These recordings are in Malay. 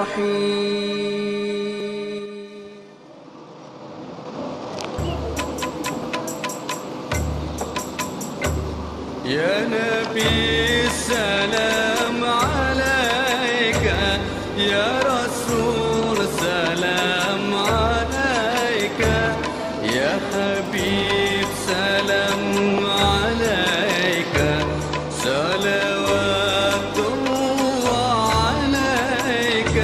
الرحيم يا نبي السلام عليك يا رسول سلام عليك يا حبيب سلام عليك صلوات الله عليك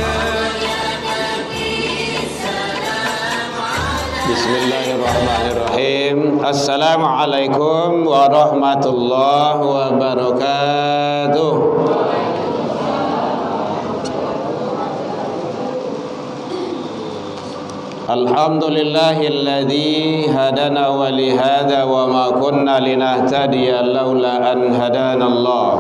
Bismillahirrahmanirrahim. Assalamualaikum warahmatullahi wabarakatuh. Alhamdulillahilladzi hadana wa lihada wa ma kunna linahtadiya laula an hadanallah.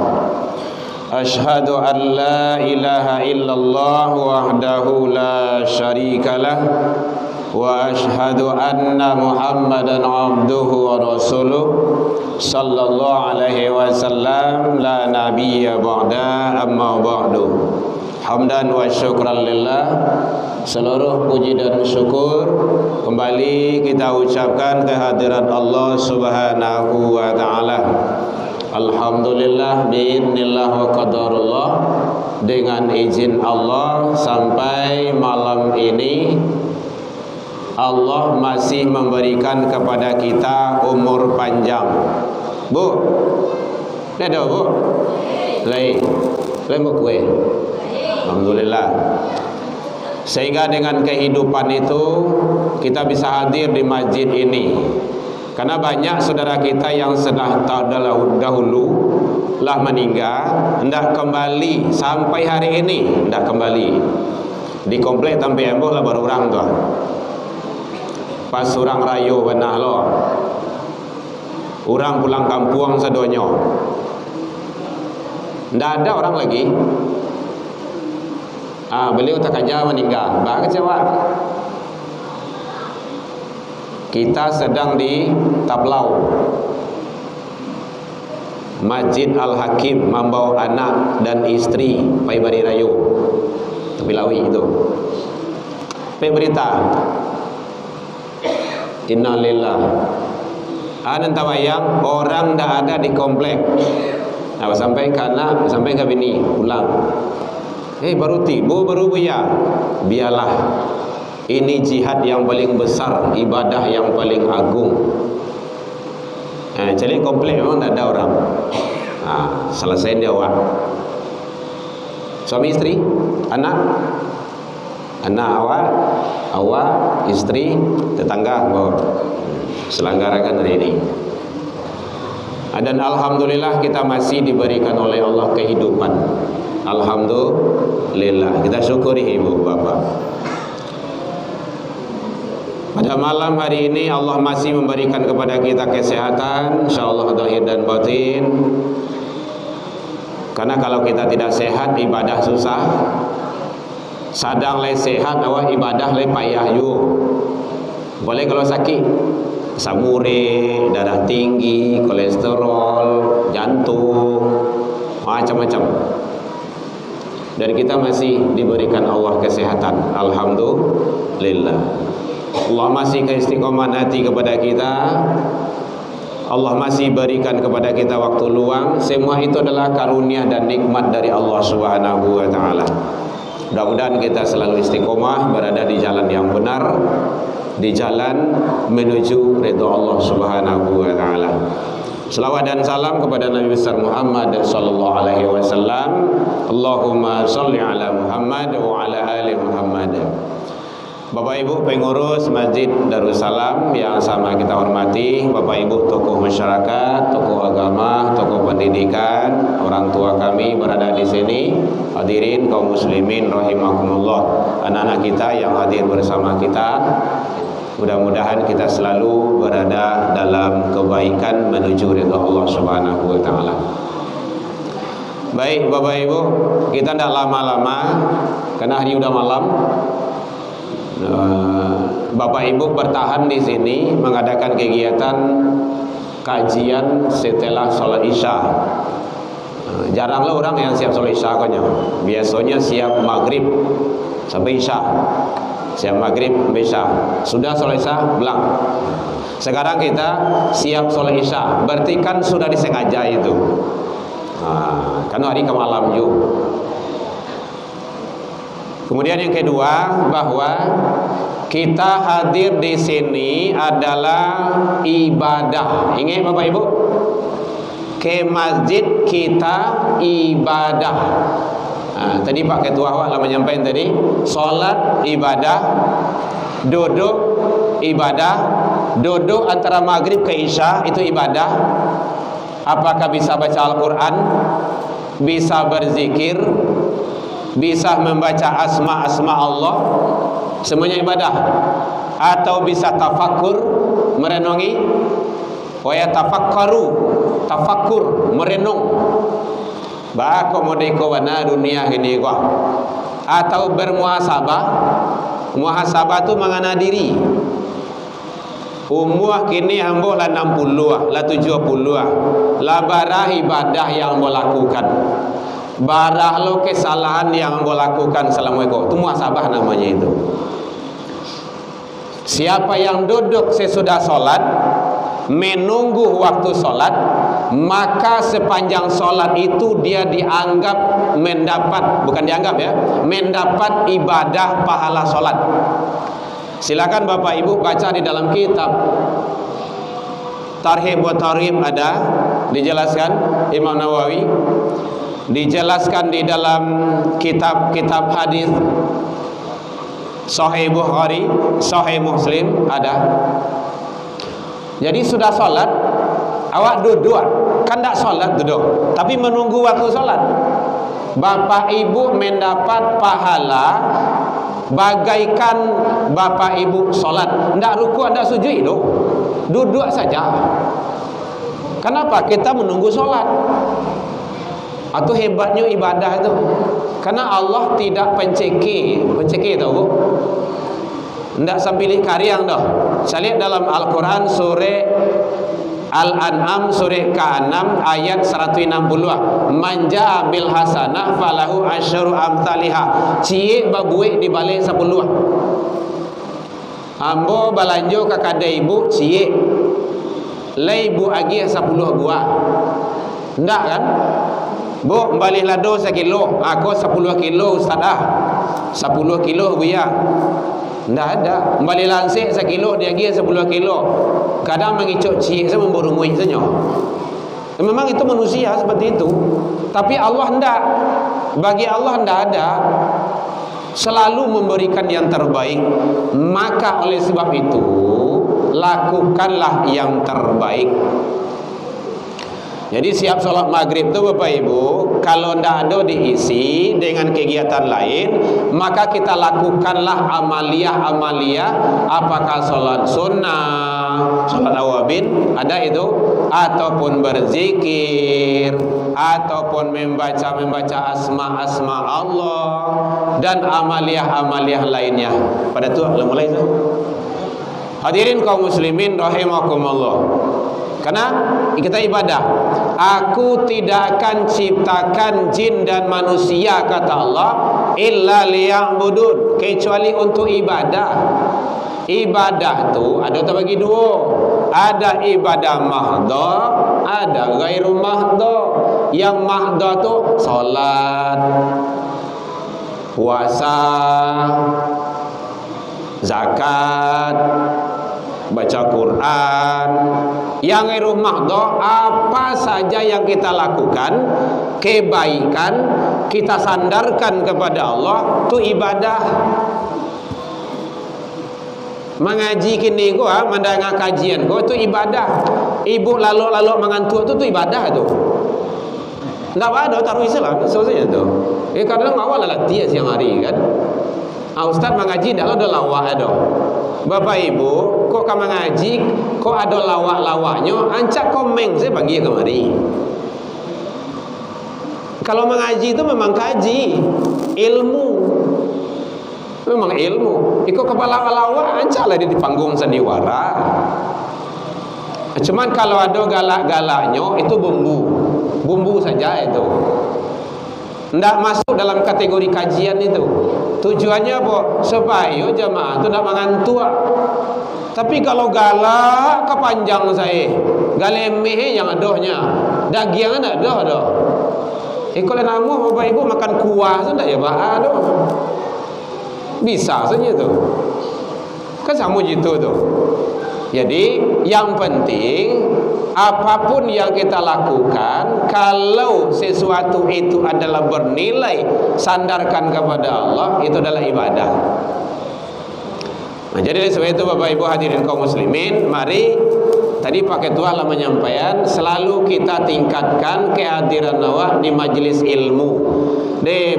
Ashhadu an la ilaha illallah wahdahu la syarikalah wa ashhadu anna Muhammadan abduhu wa rasuluh sallallahu alaihi wasallam la nabiyya ba'da amma ba'du. Hamdan wa syukran lillah. Seluruh puji dan syukur kembali kita ucapkan kehadirat Allah Subhanahu wa taala. Alhamdulillah biidznillah wa qadarullah, dengan izin Allah sampai malam ini Allah masih memberikan kepada kita umur panjang. Bu, ada bu? Lain bu kue. Alhamdulillah. Sehingga dengan kehidupan itu kita bisa hadir di masjid ini. Karena banyak saudara kita yang sudah dahulu lah meninggal, hendak kembali sampai hari ini, hendak kembali di komplek Tampi Embuh lah baru orang tu. Pas orang rayo benah lo, orang pulang kampung sedonyo, ndak ada orang lagi. Beliau tak aja meninggal, bah kecewa. Kita sedang di Tablau, Masjid Al-Hakim, membawa anak dan istri pai bari rayo, Tepi Lawi itu. Pai berita. Innalillah. Ada tawayang orang dah ada di komplek. Sampai ke anak, sampai ke bini pulang. Baru tiba baru biarlah. Ini jihad yang paling besar, ibadah yang paling agung. Jadi komplek memang tak ada orang. Selesai dia awak. Suami istri, anak awak, istri, tetangga bawa selenggarakan hari ini. Dan alhamdulillah kita masih diberikan oleh Allah kehidupan. Alhamdulillah, kita syukuri ibu bapa. Pada malam hari ini Allah masih memberikan kepada kita kesehatan, insyaallah zahir dan batin. Karena kalau kita tidak sehat, ibadah susah. Sadang le sehat awak ibadah le payah yu. Boleh kalau sakit, samure, darah tinggi, kolesterol, jantung, macam-macam. Dan kita masih diberikan Allah kesehatan. Alhamdulillah. Allah masih keistiqomahan hati kepada kita. Allah masih berikan kepada kita waktu luang. Semua itu adalah karunia dan nikmat dari Allah Subhanahu wa taala. Mudah-mudahan kita selalu istiqomah berada di jalan yang benar, di jalan menuju ridha Allah Subhanahu wa taala. Selawat dan salam kepada Nabi besar Muhammad sallallahu alaihi wasallam. Allahumma shalli ala Muhammad wa ala ali Muhammad. Bapak Ibu pengurus Masjid Darussalam yang sama kita hormati, Bapak Ibu tokoh masyarakat, tokoh agama, tokoh pendidikan, orang tua kami berada di sini, hadirin kaum muslimin rahimakumullah, anak-anak kita yang hadir bersama kita. Mudah-mudahan kita selalu berada dalam kebaikan menuju ridha Allah Subhanahu wa taala. Baik Bapak Ibu, kita tidak lama-lama karena hari udah malam. Bapak Ibu bertahan di sini mengadakan kegiatan kajian setelah sholat Isya. Jaranglah orang yang siap solat isya katanya. Biasanya siap maghrib sampai isya. Siap maghrib sampai isya. Sudah solat isya, belang. Sekarang kita siap solat isya, berarti kan sudah disengaja itu. Kan hari ke malam juga. Kemudian yang kedua, bahwa kita hadir di sini adalah ibadah. Ingat Bapak Ibu? Ke masjid kita ibadah. Tadi Pak Ketua awak menyampaikan tadi, solat ibadah, duduk ibadah, duduk antara maghrib ke isya itu ibadah. Apakah bisa baca Al-Quran, bisa berzikir, bisa membaca asma-asma Allah, semuanya ibadah. Atau bisa tafakkur, merenungi, wa yatafakkaru, tafakkur, merenung. Bako modeko wana dunia gini gua. Atau bermuhasabah. Muhasabah tu mengana diri. Umuah kini ambo lah 60 lah 70 lah barah ibadah yang ambo lakukan. Barah lo kesalahan yang ambo lakukan selama itu. Itu muhasabah namanya itu. Siapa yang duduk sesudah solat, menunggu waktu solat, maka sepanjang solat itu dia dianggap mendapat, bukan dianggap ya, mendapat ibadah pahala solat. Silakan Bapak Ibu baca di dalam kitab Tarhib wa Tarhib, ada dijelaskan Imam Nawawi, dijelaskan di dalam kitab-kitab hadis Sahih Bukhari, Sahih Muslim ada. Jadi sudah solat, awak duduk, kan tak solat duduk, tapi menunggu waktu solat. Bapak Ibu mendapat pahala bagaikan Bapak Ibu solat. Tidak ruku, tidak sujud itu, duduk saja. Kenapa? Kita menunggu solat. Atau hebatnya ibadah itu, karena Allah tidak penceki tahu? Tidak sambil karyang dah. Saya lihat dalam Al-Quran surah Al-An'am surah ke-6 ayat 160. Manja bil hasanah falahu asyru amsalihha. Cie babuik dibalik 10. Ambo balanjo ke kadai ibu cie. Lai bu agi 10 buah. Ndak kan? Bu balik lado 1 kilo. Aku 10 kilo ustaz ah. 10 kilo buya. Ndak ada. Balik lansik 1 kilo dia agi 10 kilo. Kadang mengicuk cik saya memborongui saja. Memang itu manusia seperti itu. Tapi Allah ndak. Bagi Allah ndak ada. Selalu memberikan yang terbaik. Maka oleh sebab itu lakukanlah yang terbaik. Jadi siap sholat maghrib itu Bapak Ibu, kalau tidak ada diisi dengan kegiatan lain, maka kita lakukanlah amalia-amalia. Apakah sholat sunnah, sholat awabin, ada itu, ataupun berzikir, ataupun membaca asma-asma Allah, dan amalia-amalia lainnya. Pada itu mulai itu. Hadirin kaum muslimin rahimakumullah. Karena kita ibadah. Aku tidak akan ciptakan jin dan manusia, kata Allah, illa liya'budun, kecuali untuk ibadah. Ibadah tu ada terbagi dua. Ada ibadah mahdha, ada ghairu mahdha. Yang mahdha tu salat, puasa, zakat, baca Quran. Yang ghairu mahdha, apa saja yang kita lakukan kebaikan, kita sandarkan kepada Allah, itu ibadah. Mengaji kini gua, mendengar kajian gua, itu ibadah. Ibu lalu mengantuk itu ibadah tu. Enggak ada taruh Islam selesai tu. Kadang awal latihan siang hari kan. Ustaz mengaji dah ada lawak ada. Bapak Ibu, kok kamu mengaji, kok ada lawak-lawaknya, ancak komen saya bagi kemari. Kalau mengaji itu memang kaji, ilmu. Memang ilmu. Ikut kepala lawak, ancaklah dia di panggung sandiwara. Cuman kalau ada galak-galaknya itu bumbu. bumbu saja itu. Tidak masuk dalam kategori kajian itu. Tujuannya apa? Supaya jamaah itu tidak mengantuk. Tapi kalau galak kepanjang saya, galemeh yang adohnya, daging ada dah. Kalau namu Bapak Ibu makan kuah sudah ya Pak, aduh. Bisa saja tu. Kan sama gitu tu. Jadi yang penting apapun yang kita lakukan, kalau sesuatu itu adalah bernilai sandarkan kepada Allah, itu adalah ibadah. Nah, jadi sebab itu Bapak Ibu hadirin kaum muslimin, mari tadi Pak Ketua lah menyampaikan, selalu kita tingkatkan kehadiran awak di majlis ilmu.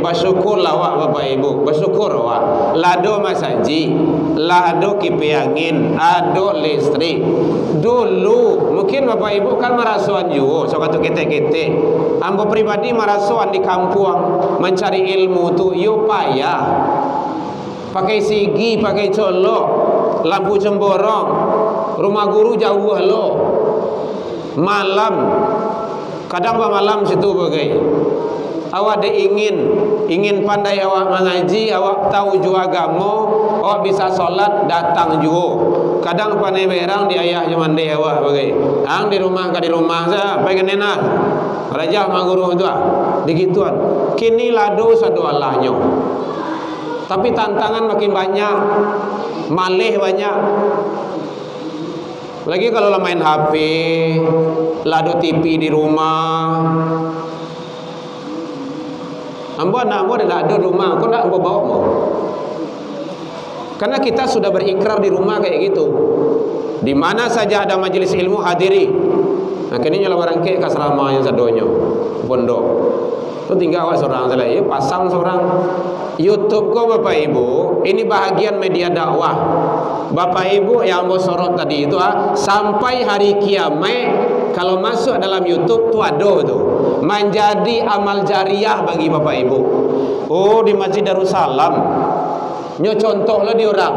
Bersyukur awak Bapak Ibu, bersyukur awak. Lado masaji, lado kipi angin, ado listrik. Dulu mungkin Bapak Ibu kan marasuan juga, sokatu kete-kete. Ambo pribadi marasuan di kampung mencari ilmu tu yo payah. Pakai sigi, pakai colok, lampu cemborong, rumah guru jauh lo. Malam, kadang malam situ bagai. Awak ada ingin pandai awak mengaji, awak tahu juga agama, awak bisa solat, datang juga. Kadang pandai berang di ayah zaman dia awak bagai. Ang di rumah ke di rumah saja, pengen enak. Raja mak guru itu digituan. Kini lado satu Allahnya. Tapi tantangan makin banyak, malih banyak. Lagi kalau main HP, lado TV di rumah. Ambo nak ambo dah ada rumah, kau nak ambo bawa mau? Karena kita sudah berikrar di rumah kayak gitu. Di mana saja ada majelis ilmu hadiri. Nah, kini nyala barang ke asrama yang sadonyo, pondok. Tu tinggal awak seorang saja, pasang seorang. YouTube kau Bapak Ibu, ini bahagian media dakwah. Bapak Ibu yang mau sorot tadi itu sampai hari kiamat kalau masuk dalam YouTube tu ada tu menjadi amal jariah bagi Bapak Ibu. Oh, di Masjid Darussalam nyo contoh lah di orang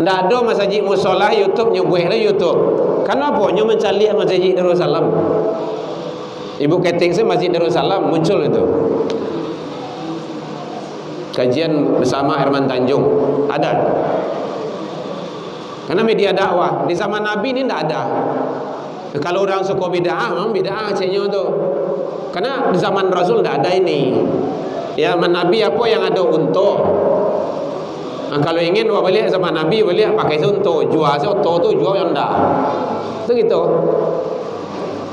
ndak ada masjid musola YouTube nyobuh lah YouTube. Kenapa nyo mencari Masjid Darussalam? Ibu keting sih Masjid Darussalam muncul itu. Kajian bersama Herman Tanjung ada. Karena media dakwah di zaman Nabi ini tidak ada. Kalau orang suka bid'ah, memang bid'ah ceknya tu. Karena di zaman Rasul tidak ada ini. Ya, zaman Nabi apa yang ada unta. Nah, kalau ingin wah balik zaman Nabi balik pakai unta, jual unta tu jual yang dah. Itu gitu.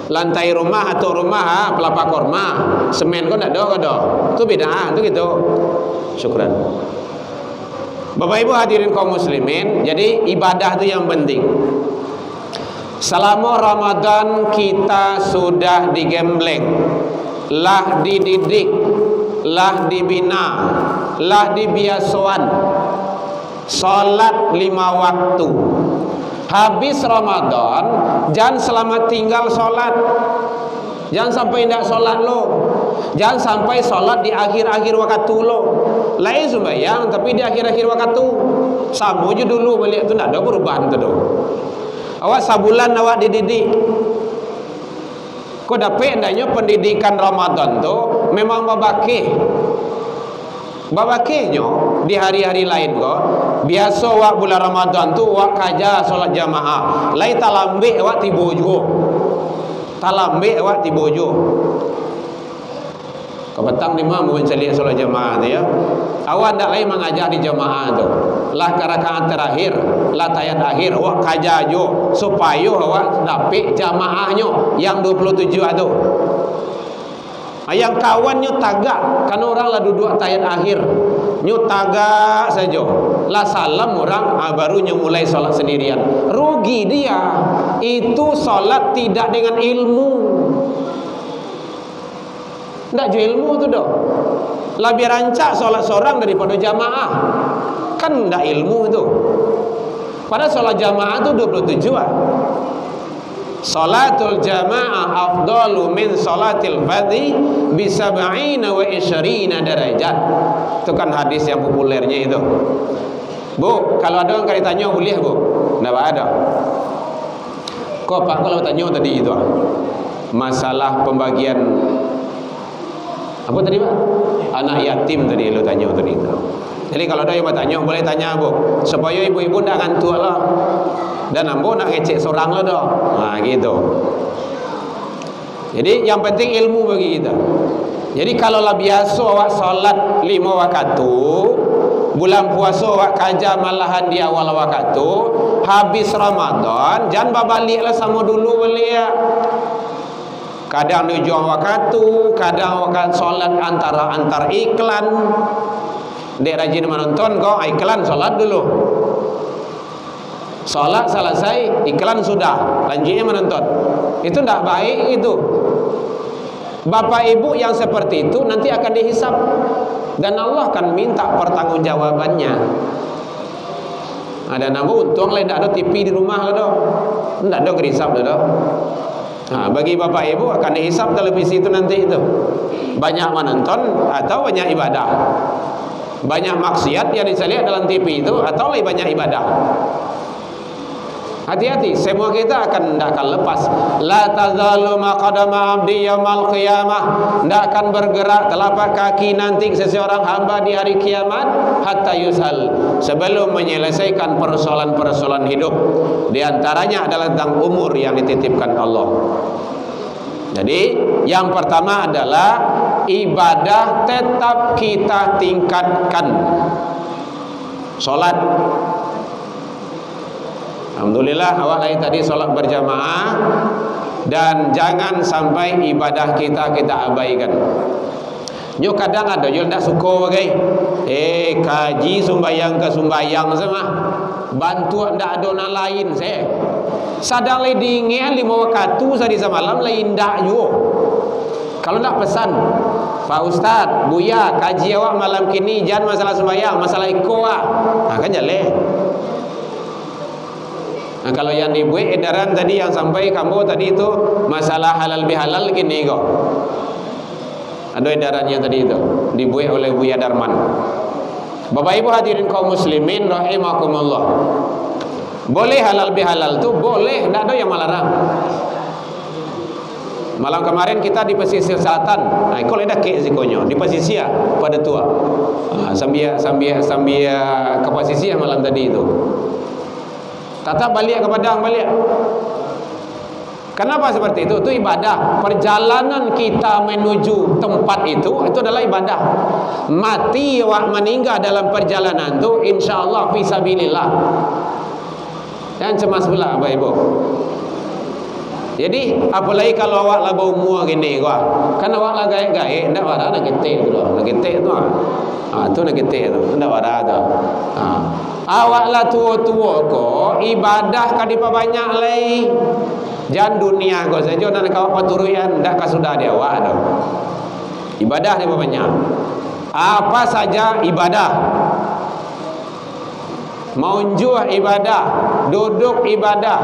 Lantai rumah atau rumah pelapa korma, semen kau tidak ada. Itu bid'ah, itu gitu. Syukran. Bapak Ibu hadirin kaum muslimin, jadi ibadah itu yang penting. Selama Ramadan kita sudah digembleng, lah dididik, lah dibina, lah dibiasoan. Salat 5 waktu. Habis Ramadan, jangan selamat tinggal salat. Jangan sampai tidak salat lo. Jangan sampai salat di akhir-akhir waktu lo. Lain sembahyang tapi di akhir-akhir waktu. Sama je dulu balik tu tak ada perubahan tu. Awak sebulan awak dididik. Kau dapat endahnya pendidikan Ramadan tu memang babakih. Babakihnya di hari-hari lain kok. Biasa awak bulan Ramadan tu awak kaja solat jamaah. Lain tak lambe awak tibo juga. Tak lambe awak tibo juga. Kau petang ni mah mencari solat jamaah tu ya. Awak tak lain mengajar di jamaah tu. Lah rakaat terakhir, lah tayat akhir awak kaja jo supaya awak dapat jamaahnya yang 27 tu. Yang kawannya tagak kan orang lah duduk tayat akhir. Nyu tagak saja. Lah salam orang baru nyu mulai solat sendirian. Rugi dia. Itu solat tidak dengan ilmu. Tak jual ilmu tu dah. Lebih rancak solat seorang daripada jamaah. Kan tak ilmu tu. Padahal solat jamaah tu 27 Salatul jamaah afdalu min salatil fardhi bi 70 wa 20 darajat. Itu kan hadis yang populernya itu. Bu, kalau ada orang tanya boleh bu? Tak ada. Kok Pak kalau tanya tadi itu masalah pembagian Apa tadi Pak? Anak yatim tadi lu tanya tadi. Jadi kalau ada yang bertanya boleh tanya Bu, supaya ibu-ibu ndak ngantuk lah. Dan ambo nak ngecek seorang lah dah. Nah gitu. Jadi yang penting ilmu bagi kita. Jadi kalau lah biasa awak solat 5 waktu, bulan puasa awak kaja malahan di awal waktu, habis Ramadan jangan baliklah sama dulu balik ya. Kadang tujuh waktu, kadang awak solat antar iklan. Dek rajin menonton kau iklan solat dulu. Solat selesai, iklan sudah, lanjutnya menonton. Itu tidak baik itu. Bapak ibu yang seperti itu nanti akan dihisap dan Allah akan minta pertanggungjawabannya. Ada nama untung lain tidak ada TV di rumah lah doh, tidak ada kerisap doh. Nah, bagi bapak ibu akan dihisap televisi itu nanti itu banyak menonton atau banyak ibadah, banyak maksiat yang dilihat dalam TV itu atau lebih banyak ibadah. Hati-hati, semua kita tidak akan lepas. La tazalu maqadama abdi yaumal qiyamah. Tidak akan bergerak telapak kaki nanti seseorang hamba di hari kiamat hatta yusal, sebelum menyelesaikan persoalan-persoalan hidup. Di antaranya adalah tentang umur yang dititipkan Allah. Jadi yang pertama adalah ibadah tetap kita tingkatkan. Solat, alhamdulillah awak lain tadi solat berjamaah, dan jangan sampai ibadah kita abaikan. Nyo kadang ada yo ndak suka bagai kaji sumbayang ke sumbayang sama bantu ndak ada orang lain saya sadang le dingin 5 waktu sehari semalam lain ndak yo. Kalau ndak pesan Pak Ustaz, Buya, kaji awak malam kini jangan masalah sembahyang, masalah iko nah kan jale. Nah kalau yang dibuat edaran tadi yang sampai kamu tadi itu masalah halal bihalal gini kok. Ada edarannya tadi itu dibuat oleh Buya Darman. Bapak Ibu hadirin kaum muslimin rahimakumullah. Boleh halal bihalal tuh boleh, tidak ada yang melarang. Malam kemarin kita di pesisir selatan. Nah, kalau ada ke zikonyo di pesisir pada tua. Sambil ke pesisir malam tadi itu. Tetap balik ke Padang balik. Kenapa seperti itu? Itu ibadah. Perjalanan kita menuju tempat itu adalah ibadah. Mati awak meninggal dalam perjalanan itu insyaallah fisabilillah. Dan cemas pula Bapak Ibu. Jadi apalagi kalau awak lah bau mua gini gua. Kan awak lah gaek-gaek ndak wara nak getek tu. Nak getek tu. Tu nak getek tu. Ndak wara tu. Awak lah tua-tua ko ibadah ka dipa banyak lai. Jangan dunia ko saja nak kau paturuyan ndak ka sudah dia awak tu. Ibadah dipa banyak. Apa saja ibadah. Maunjuh ibadah, duduk ibadah,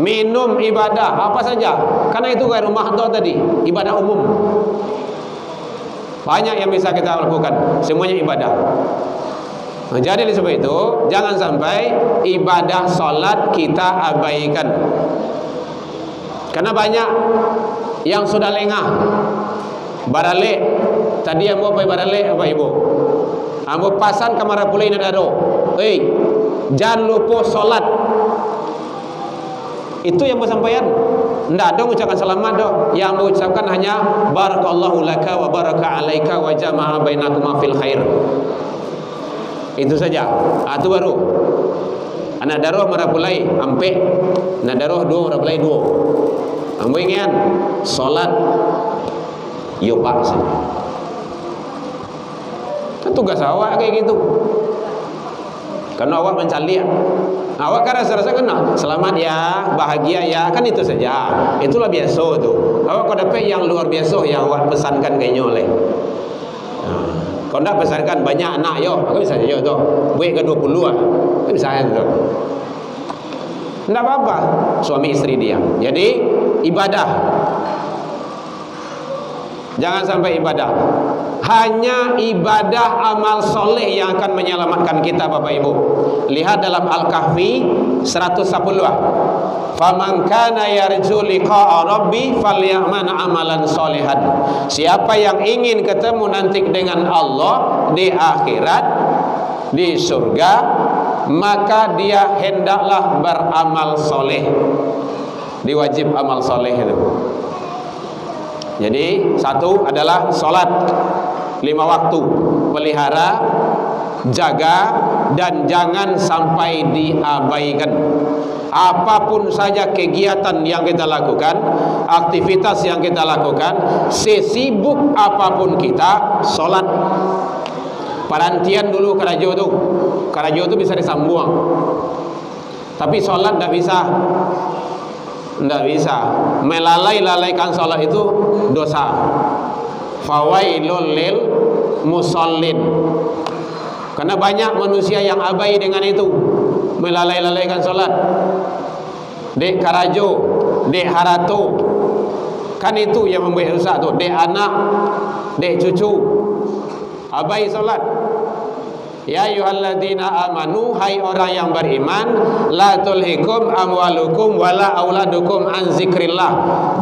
minum ibadah, apa saja. Karena itu kan rumah tu tadi ibadah umum. Banyak yang bisa kita lakukan, semuanya ibadah. Nah, jadi sebab itu jangan sampai ibadah solat kita abaikan. Karena banyak yang sudah lengah. Barale tadi yang mau pergi barale apa ibu? Ambo pasan kamar pulai nadaro. Jangan lupa solat. Itu yang bersampaian. Tidak ada ucapan selamat dah. Yang mengucapkan hanya barakallahu laka wa baraka alaika wa jama'a bainakuma fil khair. Itu saja. Itu baru. Anak daroh marapulai ampe. Anak daroh dua marapulai dua. Ambo ingat solat yo pak saja. Tugas awak kayak gitu. Karena awak mencari, awak kan rasa-rasa kena selamat ya, bahagia ya, kan itu saja. Itulah biasa tu. Awak kau dapat yang luar biasa yang awak pesankan kayaknya oleh. Kau nak pesankan banyak anak yo, aku bisa saja tu. Buat ke 20 ah, bisa saja tu. Tidak apa-apa, suami istri dia. Jadi ibadah. Jangan sampai ibadah. Hanya ibadah amal soleh yang akan menyelamatkan kita Bapak Ibu. Lihat dalam Al-Kahfi 110. Faman kana yarju liqa'a rabbi falyamal amalan sholihan. Siapa yang ingin ketemu nanti dengan Allah di akhirat, di surga, maka dia hendaklah beramal soleh. Diwajib amal soleh itu. Jadi satu adalah salat 5 waktu, pelihara, jaga, dan jangan sampai diabaikan. Apapun saja kegiatan yang kita lakukan, aktivitas yang kita lakukan, sesibuk apapun kita, salat. Parantian dulu karajo itu bisa disambung, tapi salat tidak bisa. Tidak bisa. Melalaikan salat itu dosa. Fawailul lil musallin. Karena banyak manusia yang abai dengan itu, melalaikan salat. Dek karajo, dek harato, kan itu yang membuat rusak tu. Dek anak, dek cucu, abai salat. Ya ayyuhalladzina amanu, hai orang yang beriman, la tulhikum amwalukum wala auladukum an zikrillah.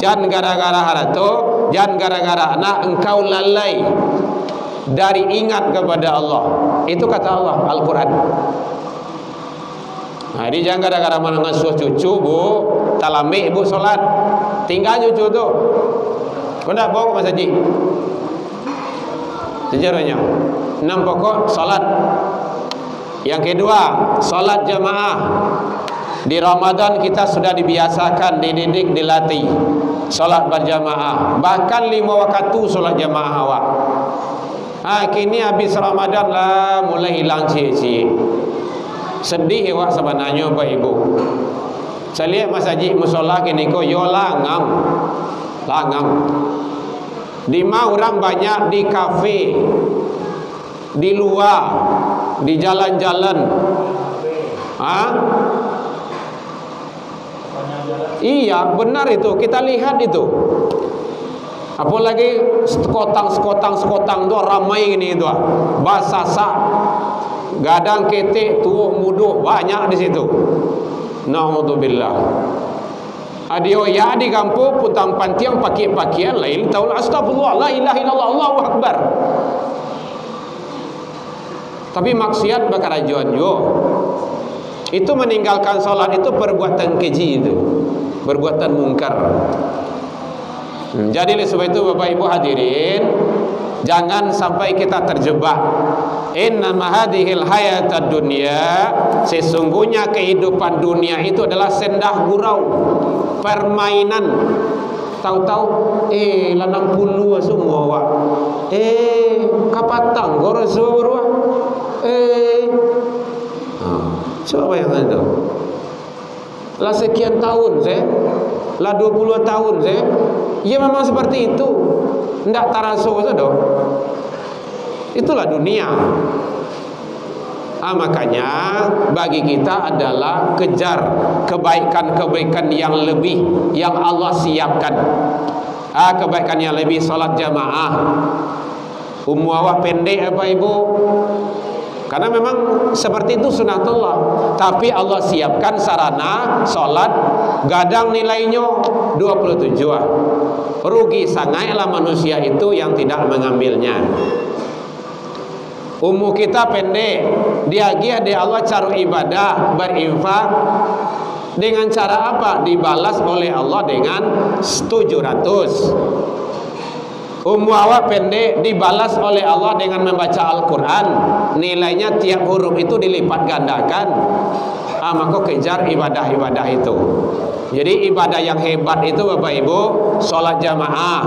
Jangan gara-gara harato, jangan gara-gara anak engkau lalai dari ingat kepada Allah. Itu kata Allah Al-Quran. Nah, jadi jangan gara-gara mengasuh cucu, bu, talamik ibu solat, tinggal cucu tu. Kau nak bawa ke masjid? Sejarahnya 6 pokok salat. Yang kedua, salat jamaah. Di Ramadan kita sudah dibiasakan, dididik, dilatih salat berjamaah. Bahkan 5 waktu salat jamaah awak. Kini habis Ramadan lah mulai hilang cie-cie. Sedih awak sebenarnya Bapak Ibu. Saya lihat masjid musola kini ko yo langang. Di mana orang banyak di kafe, di luar, di jalan-jalan. Iya, benar itu. Kita lihat itu. Apalagi sekotang tu ramai ini tu. Basasa, gadang ketek, tuuh muduh banyak di situ. Naudzubillah. Adio ya di kampung putang pantiang pakai pakaian lain tahu astagfirullah la ilaha illallah Allahu akbar. Tapi maksiat bakarajuan yo. Itu meninggalkan salat itu perbuatan keji itu. Perbuatan mungkar. Jadi oleh sebab itu Bapak Ibu hadirin, jangan sampai kita terjebak. Innama hadhil hayatad dunya, sesungguhnya kehidupan dunia itu adalah sendah gurau, permainan. Tahu-tahu lanang puluh semua wak. Kapatang gor semua. Coba bayangkan itu. Lah sekian tahun saya, lah 20 tahun saya. Ya memang seperti itu. Tidak taraso saja. Itulah dunia. Makanya bagi kita adalah kejar kebaikan-kebaikan yang lebih yang Allah siapkan. Kebaikan yang lebih salat jamaah. Awak pendek apa Ibu? Karena memang seperti itu sunatullah. Tapi Allah siapkan sarana salat gadang nilainya 27. Rugi sangatlah manusia itu yang tidak mengambilnya. Umur kita pendek, dia Allah cara ibadah, berinfak dengan cara apa? Dibalas oleh Allah dengan 700. Umur awak pendek, dibalas oleh Allah dengan membaca Al-Quran, nilainya tiap huruf itu dilipat gandakan. Maka kejar ibadah-ibadah itu. Jadi ibadah yang hebat itu Bapak Ibu, sholat jamaah,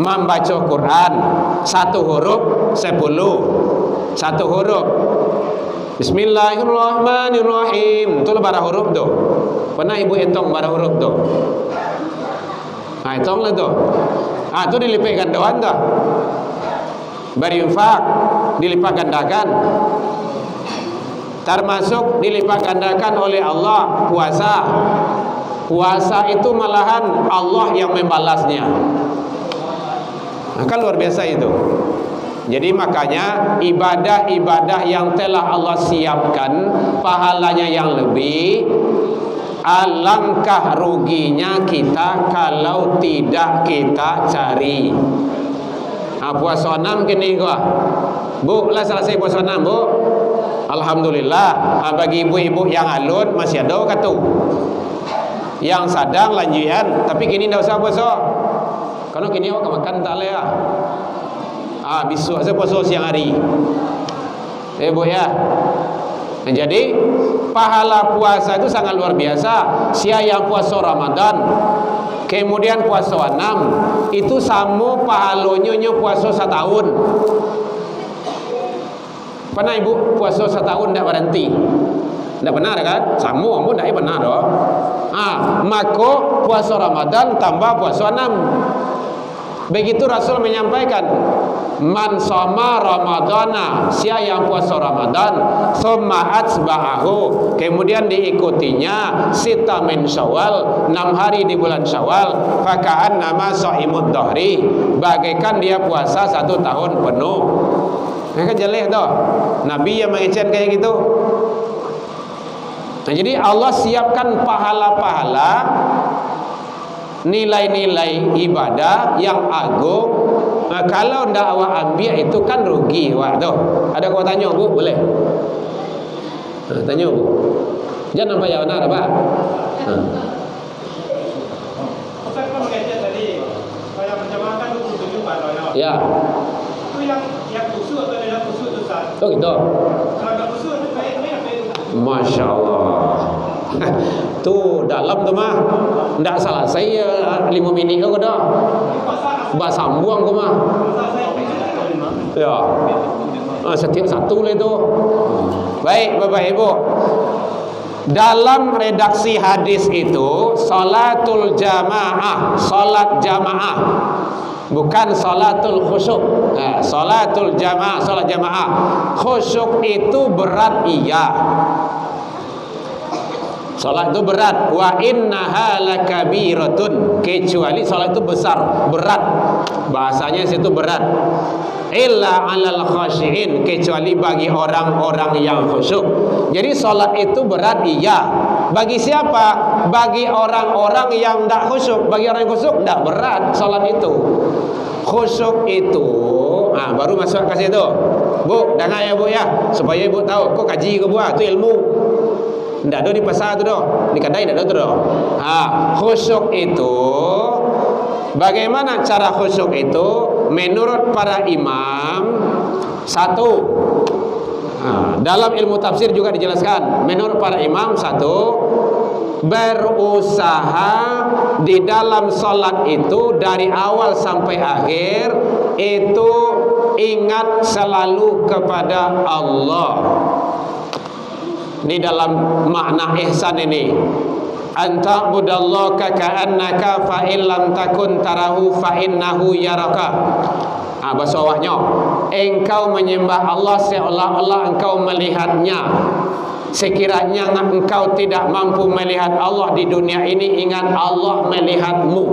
membaca Quran, 1 huruf 10, 1 huruf. Bismillahirrahmanirrahim. Itu berapa huruf tu? Pernah Ibu hitung berapa huruf tu? Hitung lah tu. Itu dilipat gandakan dah. Berinfak dilipat gandakan. Termasuk dilipat gandakan oleh Allah puasa. Puasa itu malahan Allah yang membalasnya. Kan luar biasa itu. Jadi makanya ibadah-ibadah yang telah Allah siapkan pahalanya yang lebih, Alangkah ruginya kita kalau tidak kita cari. Puasa 6 kini gua. Bu, lah selesai puasa 6, Bu. Alhamdulillah. Bagi ibu-ibu yang alun masih ada katu. Yang sadang lanjutan, tapi kini ndak usah puasa. Karena kini awak makan tak leh. Besok saya puasa siang hari. Bu ya. Jadi pahala puasa itu sangat luar biasa. Siapa yang puasa Ramadan kemudian puasa 6 itu sama pahalonyo puasa setahun. Pernah ibu puasa setahun tidak berhenti? Tidak benar kan? Sama pun tidak benar doh. Maka puasa Ramadan tambah puasa 6. Begitu Rasul menyampaikan, man shoma ramadana, siapa yang puasa Ramadan, thumma atsba'ahu, kemudian diikutinya sita min Syawal, 6 hari di bulan Syawal, faka'annama shaimud dhahri, bagaikan dia puasa 1 tahun penuh. Kan jelek toh. Nabi yang mengecan kayak gitu. Nah, jadi Allah siapkan pahala-pahala, nilai-nilai ibadah yang agung. Kalau ndak awak ambil itu kan rugi. Wah, tuh. Ada kau tanya, Bu? Boleh? Tanya, Bu. Jangan nampak ya benar, Pak. Ustaz kan mengajar tadi, kayak menjamakan 27 Pak. Ya. Itu yang khusus atau tidak khusus Ustaz? Oh gitu. Kalau tidak khusus itu baik apa itu? Masya Allah. Tu dalam tu mah ndak salah saya 5 minit kau dah. Bahasa sambung kau mah. Ya. Setiap satu lah itu. Baik Bapak Ibu. Dalam redaksi hadis itu salatul jamaah, salat jamaah. Bukan salatul khusyuk. Salatul jamaah, salat jamaah. Khusyuk itu berat iya. Salat itu berat. Wa innaha lakabiratun, kecuali salat itu besar, berat. Bahasanya situ berat. Illa 'alal khashiin, kecuali bagi orang-orang yang khusyuk. Jadi salat itu berat iya. Bagi siapa? Bagi orang-orang yang tidak khusyuk. Bagi orang yang khusyuk tidak berat salat itu. Khusyuk itu baru masuk ke situ. Bu, dengar ya Bu ya, supaya Ibu tahu. Kok kaji ke buah itu ilmu. Tidak ada di pasar tu doh, di kedai tidak ada tu doh. Khusyuk itu, bagaimana cara khusyuk itu? Menurut para imam, satu, dalam ilmu tafsir juga dijelaskan. Menurut para imam, satu, berusaha di dalam salat itu dari awal sampai akhir itu ingat selalu kepada Allah. Di dalam makna ihsan ini, anta budallaka ka'annaka fa illam takun tarahu fa innahu yaraka. Bahasa awaknya, engkau menyembah Allah seolah-olah engkau melihatnya. Sekiranya engkau tidak mampu melihat Allah di dunia ini, ingat Allah melihatmu.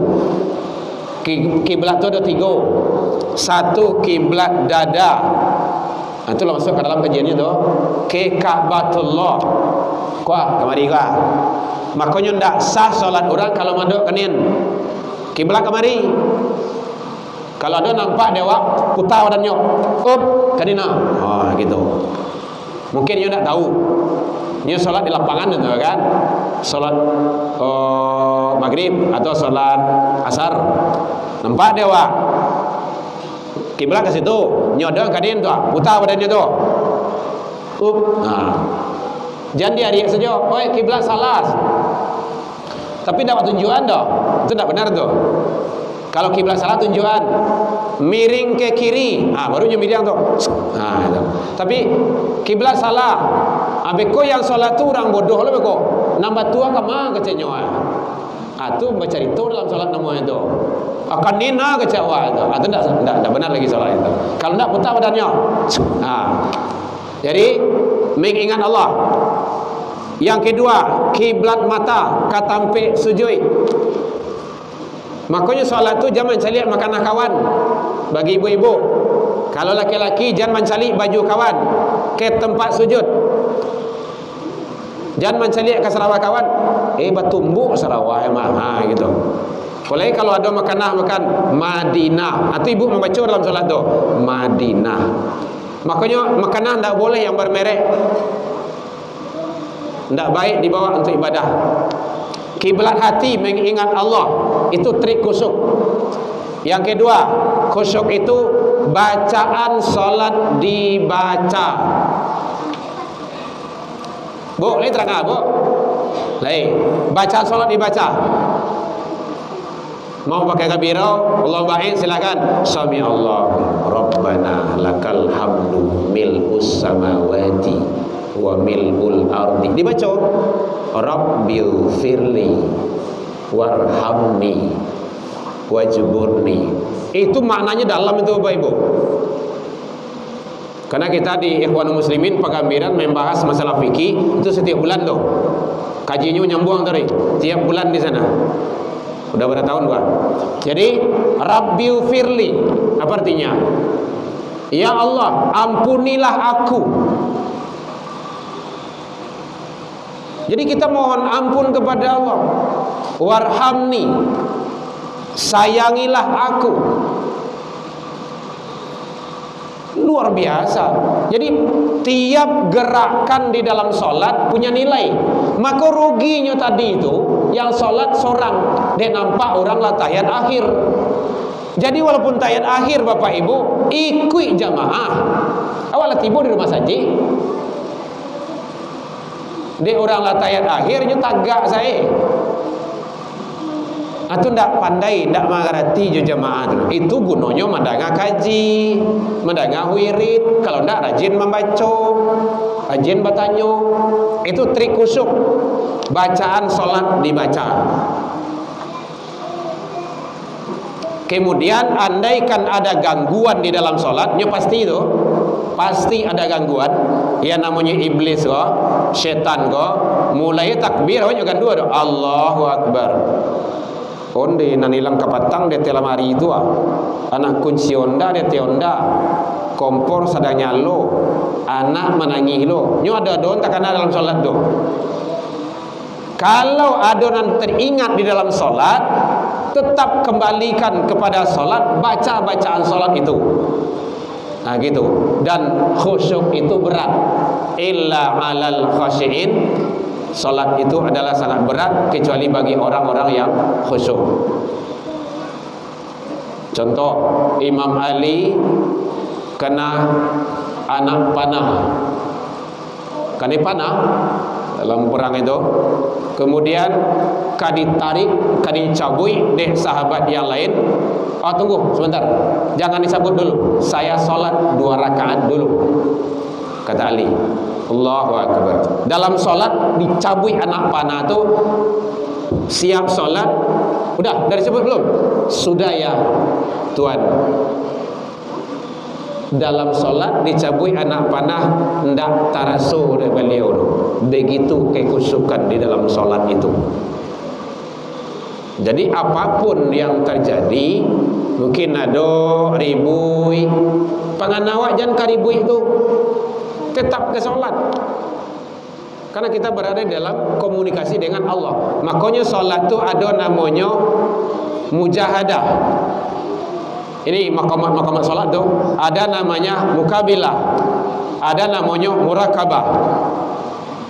Kiblat itu ada 3. Satu, kiblat dada. Itulah masuk ke dalam kajiannya tu. Ke Ka'batullah. Kuah, kemari kuah. Makanya ndak sah solat orang kalau manduk kenin. Kiblat kemari. Kalau ada nampak dewa putar badannya. Kanina. Gitu. Mungkin dia ndak tahu. Dia solat di lapangan tu kan. Solat maghrib atau solat asar. Nampak dewa. Kiblat ke situ, nyodong kadin tu, putar badannya tu. Jangan dia riak saja. Oi, kiblat salah. Tapi dapat tunjuan dah. Itu tak benar tu. Kalau kiblat salah tunjuan, miring ke kiri, baru nyemiring tu. Itu. Tapi kiblat salah. Beko yang solat tu orang bodoh lah beko. Nambah tua kemana kecenyoa. Itu bercerita dalam solat nama itu. Akan nina kecewa itu. Itu tidak benar lagi solat itu. Kalau tidak putar badannya. Jadi mengingat Allah. Yang kedua, kiblat mata, katampe sujud. Makanya solat itu jangan mencari makanan kawan. Bagi ibu-ibu, kalau laki-laki jangan mencari baju kawan ke tempat sujud. Jangan menceliak ke Sarawak kawan. Batumbuk Sarawak emang. Gitu. Boleh kalau ada makan Madinah. Atau ibu membaca dalam solat tu Madinah. Makanya makanan tak boleh yang bermerek. Tak baik dibawa untuk ibadah. Kiblat hati mengingat Allah, itu trik khusyuk. Yang kedua, khusyuk itu bacaan solat dibaca. Bu, boleh terang bu? Lain, bacaan solat dibaca. Mau pakai kabirau, Allah baik silakan. Sami Allahu Rabbana lakal hamdu mil'us samawati wa mil'ul ardi. Dibaca. Rabbil firli warhamni wajburni. Itu maknanya dalam itu Bapak Ibu. Karena kita di Ikhwanul Muslimin Pagambiran membahas masalah fikih itu setiap bulan tuh. Kajinya nyambung tadi, tiap bulan di sana. Udah berapa tahun gua. Jadi Rabbil firli apa artinya? Ya Allah, ampunilah aku. Jadi kita mohon ampun kepada Allah. Warhamni, sayangilah aku. Luar biasa. Jadi tiap gerakan di dalam solat punya nilai. Maka ruginya tadi itu yang solat seorang, dia nampak orang lah tahiyat akhir. Jadi walaupun tahiyat akhir Bapak Ibu ikut jamaah. Awal tiba di rumah saja. Dia orang lah tahiyat akhirnya tagak saya. Atau ndak pandai, ndak mengerti jo jamaah. Itu gunanya mendengar kaji, mendengar wirid. Kalau ndak rajin membaca, rajin bertanya. Itu trik khusyuk. Bacaan solat dibaca. Kemudian andaikan ada gangguan di dalam solatnya pasti itu. Pasti ada gangguan. Ya namanya iblis kok, setan kok. Mulai takbir juga dua doa. Allahu Akbar. Onde nanilang kapatang dia telah hari itu anak kunci onda dia tionda kompor sedang nyalo anak menangis lo nyo ada don tak kena dalam solat do. Kalau adonan teringat di dalam solat, tetap kembalikan kepada solat, baca bacaan solat itu. Nah gitu. Dan khusyuk itu berat. Illa alal khasyiin. Salat itu adalah sangat berat kecuali bagi orang-orang yang khusyuk. Contoh, Imam Ali kena anak panah. Kena panah dalam perang itu. Kemudian ditarik, dicabui deh sahabat yang lain. Oh tunggu sebentar, jangan disabut dulu. Saya solat 2 rakaat dulu. Kata Ali. Allahu Akbar. Dalam solat dicabui anak panah tu, siap solat. Udah, dari sebut belum? Sudah ya Tuan. Dalam solat dicabui anak panah, ndak taraso dari beliau. Begitu kekhusyukan di dalam solat itu. Jadi apapun yang terjadi, mungkin ada ribui, panganawak jangan karibui itu. Tetap ke solat. Karena kita berada dalam komunikasi dengan Allah. Makanya solat itu ada namanya mujahadah. Ini maqamat solat tu ada namanya mukabilah, ada namanya murakabah,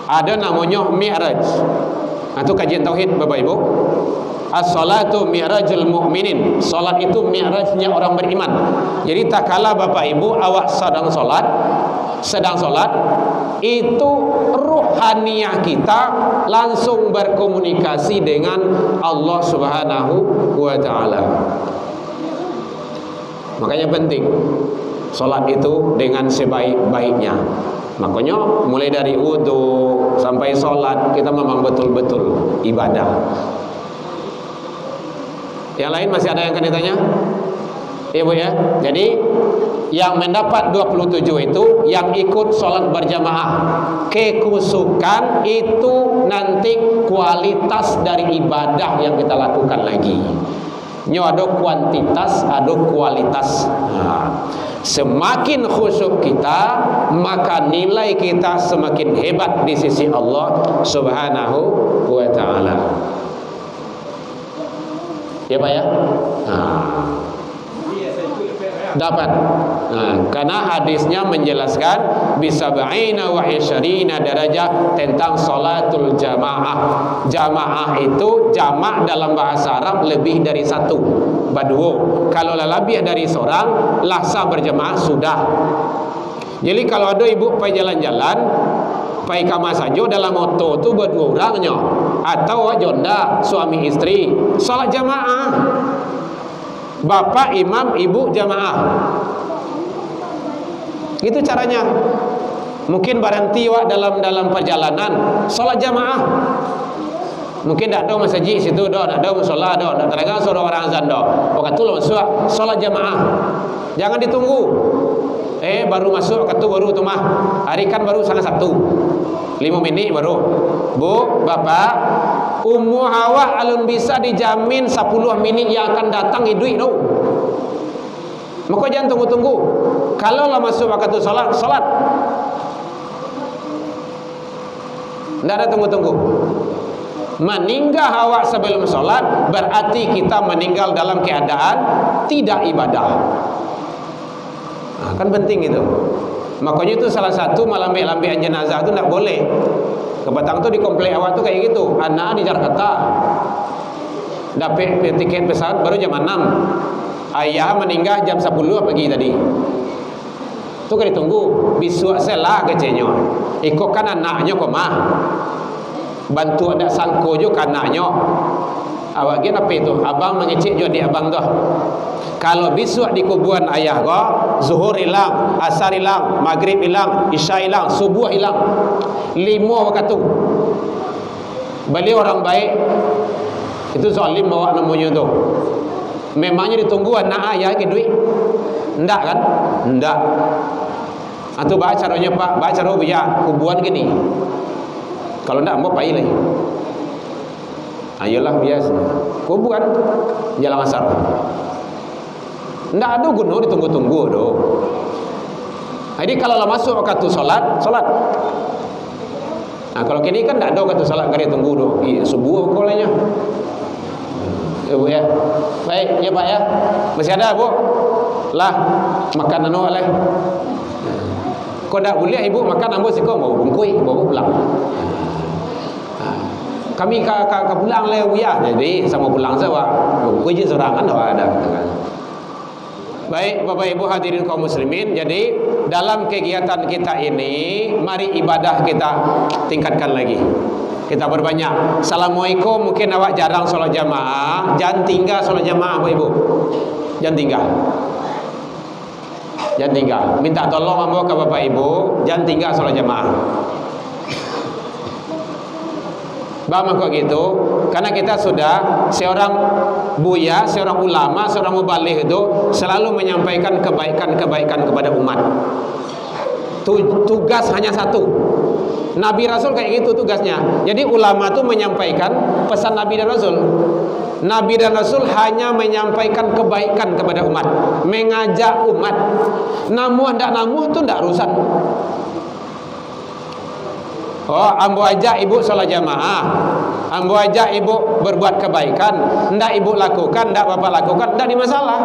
ada namanya mi'raj. Itu kajian tauhid Bapak Ibu. As-salatu mi'rajul mu'minin. Salat itu mi'rajnya orang beriman. Jadi tak kala Bapak Ibu awak sedang solat, itu ruhaniyah kita langsung berkomunikasi dengan Allah Subhanahu wa taala. Makanya penting solat itu dengan sebaik-baiknya. Makanya mulai dari wudu sampai solat kita memang betul-betul ibadah. Yang lain masih ada yang akan ditanya? Ibu ya. Jadi yang mendapat 27 itu yang ikut sholat berjamaah. Kekhusyukan itu nanti kualitas dari ibadah yang kita lakukan lagi. Nyo ada kuantitas, ada kualitas. Semakin khusyuk kita, maka nilai kita semakin hebat di sisi Allah Subhanahu wa ta'ala. Ya Pak ya? Dapat. Karena hadisnya menjelaskan bisab'ina wa isyarina darajah tentang salatul jamaah. Jamaah itu jamak dalam bahasa Arab lebih dari satu, badwo. Kalau lebih dari seorang, lahsa berjamaah sudah. Jadi kalau ada ibu pergi jalan-jalan, pergi kamar saja dalam motor tu berdua orangnya, atau jonda suami istri, salat jamaah. Bapak imam, ibu jamaah. Itu caranya. Mungkin berhenti dalam perjalanan, salat jamaah. Mungkin tak ada masjid situ, tak ada musola, tak terdengar suara orang azan dah. Waktu tu masuk salat jamaah. Jangan ditunggu. Baru masuk waktu baru tu mah. Hari kan baru sana 1. 5 minit baru. Bu, bapak, Ummu Hawa alun bisa dijamin 10 minit yang akan datang hidup tu. Maka jangan tunggu-tunggu. Kalau lah masuk waktu salat, salat. Tidak ada tunggu-tunggu. Meninggal Hawa sebelum salat berarti kita meninggal dalam keadaan tidak ibadah. Kan penting itu. Makanya itu salah satu melambai-lambaian jenazah itu tidak boleh. Kepatang tu di komplek awak tu kayak gitu. Anak di Jakarta dapat tiket pesawat baru jam 6. Ayah meninggal jam 10 pagi tadi. Tu kan ditunggu. Besok selah kecenya. Ikutkan anaknya kok mah. Bantu ada sangko juga anaknya. Awak gini apa itu? Abang mengecek juga di abang tu. Kalau besok di kuburan ayah kau, zuhur hilang, asar hilang, maghrib hilang, isya hilang, subuh hilang, 5 waktu. Beliau orang baik, itu zalim bawa namanya tu. Memangnya ditunggu anak ayah ke duit? Ndak kan? Ndak. Atau baca caranya Pak, baca cara biar kuburan gini. Kalau ndak mau payah lagi. Ayolah biasa. Kuburan jalan asar. Ndak ada guna ditunggu-tunggu doh. Jadi kalau lah masuk waktu solat, solat. Nah kalau kini kan ndak ada waktu solat kali tunggu doh. Subuh kolanya. Bu ya. Baik ya Pak ya. Masih ada Bu? Lah makan anu oleh. Kau ndak boleh ibu makan ambo siko mau bungkui, bawa pulang. Kami ka pulang le ya. Jadi sama pulang saja. Bungkui je serangan ada. Baik Bapak Ibu hadirin kaum muslimin, jadi dalam kegiatan kita ini mari ibadah kita tingkatkan lagi. Kita berbanyak. Assalamualaikum, mungkin awak jarang sholat jamaah, jangan tinggal sholat jamaah Bapak Ibu. Jangan tinggal. Jangan tinggal. Minta tolong ambo ke Bapak Ibu, jangan tinggal sholat jamaah. Bagaimana kok gitu? Karena kita sudah seorang buya, seorang ulama, seorang mubaligh itu selalu menyampaikan kebaikan-kebaikan kepada umat. Tugas hanya satu. Nabi Rasul kayak gitu tugasnya. Jadi ulama itu menyampaikan pesan Nabi dan Rasul. Nabi dan Rasul hanya menyampaikan kebaikan kepada umat, mengajak umat. Namuh ndak namuh itu ndak urusan. Oh, ambo ajak ibu salat jamaah, ambo ajak ibu berbuat kebaikan, ndak ibu lakukan, ndak bapak lakukan, ndak di masalah.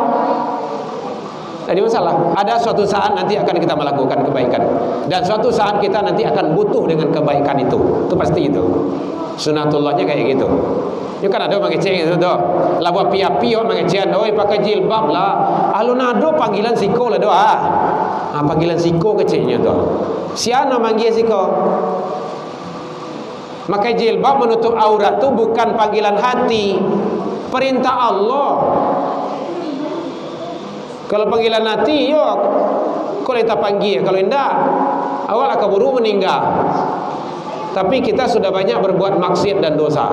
Ndak di masalah. Ada suatu saat nanti akan kita melakukan kebaikan, dan suatu saat kita nanti akan butuh dengan kebaikan itu pasti itu. Sunatullahnya kayak gitu. Itu kan ada mengecek itu doh. Lah buat piapi orang mengecek, oi pakai jilbab lah. Alun ada panggilan siko lah doa. Panggilan siko keceknya doh. Siapa manggil siko? Maka jilbab menutup aurat itu bukan panggilan hati, perintah Allah. Kalau panggilan hati, yo, kalau kita panggil, kalau tidak, awal akan buru meninggal. Tapi kita sudah banyak berbuat maksiat dan dosa.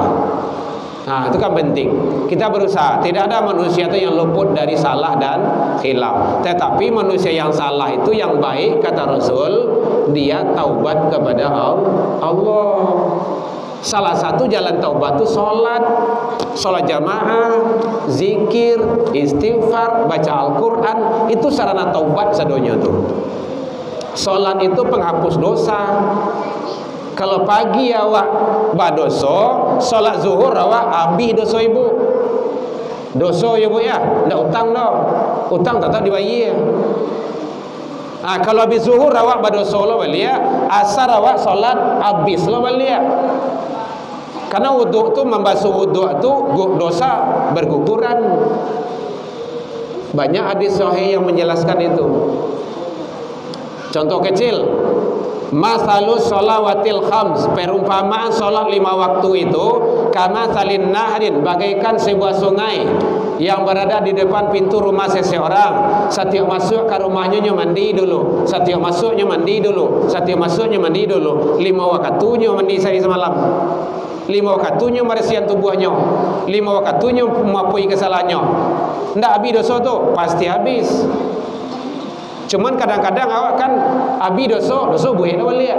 Nah, itu kan penting. Kita berusaha. Tidak ada manusia itu yang luput dari salah dan khilaf. Tetapi manusia yang salah itu yang baik kata Rasul, dia taubat kepada Allah. Salah satu jalan taubat itu sholat. sholat jamaah, zikir, istighfar, baca Al-Quran, itu sarana taubat sadonya tuh. Sholat itu penghapus dosa. Kalau pagi awak badoso, sholat zuhur awak habis dosa ibu. Dosa ya bu ya, ndak utang dong. Utang tak dibayar. Kalau habis zuhur awak badoso lo balia, asar awak sholat habis lo balia. Karena wudhu tu membasuh wudhu tu dosa berguguran. Banyak hadis sahih yang menjelaskan itu. Contoh kecil, masalus sholawatil khams, perumpamaan sholat 5 waktu itu kama salin nahrin, bagaikan sebuah sungai yang berada di depan pintu rumah seseorang. Setiap masuk ke rumahnya mandi dulu, setiap masuknya mandi dulu, setiap masuknya mandi dulu. 5 waktunya mandi sehari semalam, 5 waktunya meresian tubuhnya, 5 waktunya mengakui kesalahannya. Ndak habis dosa tu, pasti habis. Cuman kadang-kadang awak kan abi dosa buih dah balik.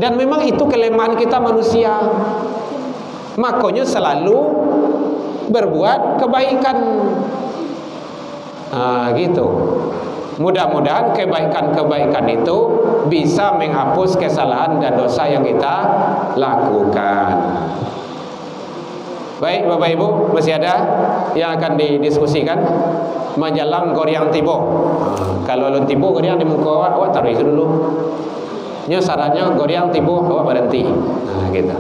Dan memang itu kelemahan kita manusia. Makanya selalu berbuat kebaikan. Gitu. Mudah-mudahan kebaikan-kebaikan itu bisa menghapus kesalahan dan dosa yang kita lakukan. Baik Bapak Ibu, masih ada yang akan didiskusikan menjelang goryang tibo. Kalau lo tibo goryang di muka awak taruh itu dulu. Nya syaratnya goryang tibo awak berhenti. Gitu.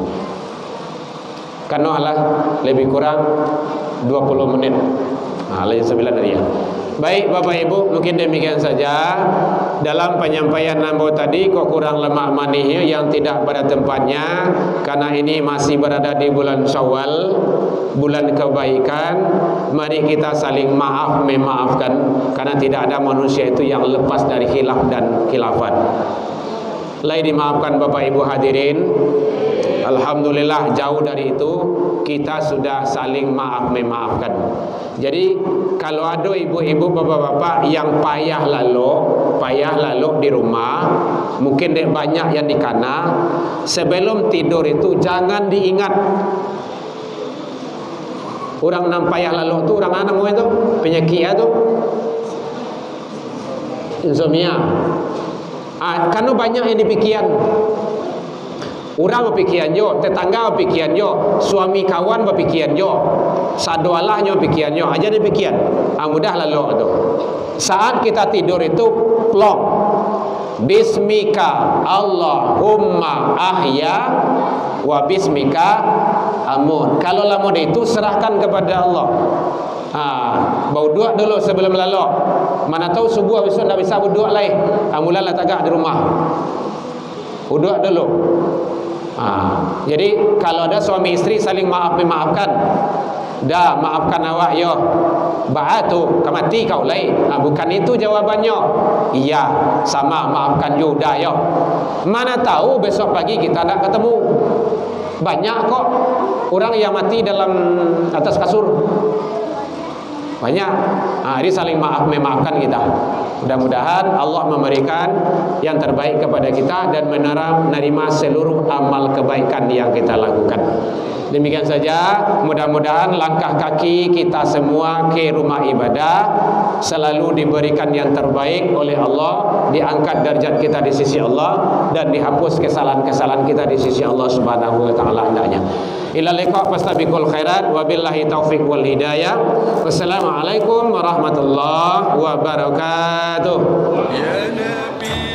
Karena lebih kurang 20 menit. Lebih 9 dari ya. Baik Bapak Ibu, mungkin demikian saja dalam penyampaian nambah tadi. Kok kurang lemak manihnya yang tidak pada tempatnya, karena ini masih berada di bulan Syawal, bulan kebaikan. Mari kita saling maaf memaafkan, karena tidak ada manusia itu yang lepas dari khilaf dan khilafat. Lai dimaafkan Bapak Ibu hadirin. Alhamdulillah jauh dari itu kita sudah saling maaf memaafkan. Jadi kalau ada ibu-ibu bapak-bapak yang payah lalu di rumah, mungkin banyak yang dikana, sebelum tidur itu jangan diingat. Orang nam payah lalu tu orang mana itu penyakit itu insomnia. Karena banyak yang dipikirkan. Orang berpikiran jo, tetangga berpikiran jo, suami kawan berpikiran jo, sadualahnya berpikiran jo, aja dipikiran. Mudah lalu tu. Saat kita tidur itu plong. Bismika Allahumma ahya wa bismika amun. Kalau lamun itu serahkan kepada Allah. Bau dua dulu sebelum lalu. Mana tahu subuh besok tak bisa berdua lain. Mulalah tagak di rumah. Uduk dulu. Jadi kalau ada suami istri saling maafkan. Dah maafkan awak yo. Ba'atu kamati kau lai. Bukan itu jawabannya. Iya, sama maafkan juga yo. Mana tahu besok pagi kita nak ketemu. Banyak kok orang yang mati dalam atas kasur. Banyak. Jadi saling memaafkan kita. Mudah-mudahan Allah memberikan yang terbaik kepada kita dan menerima seluruh amal kebaikan yang kita lakukan. Demikian saja, mudah-mudahan langkah kaki kita semua ke rumah ibadah selalu diberikan yang terbaik oleh Allah, diangkat derajat kita di sisi Allah dan dihapus kesalahan-kesalahan kita di sisi Allah Subhanahu wa taala hendaknya. Ila liqa fastabiqul khairat wa billahi taufiq wal hidayah. Wassalamualaikum warahmatullahi wabarakatuh. Ya Nabi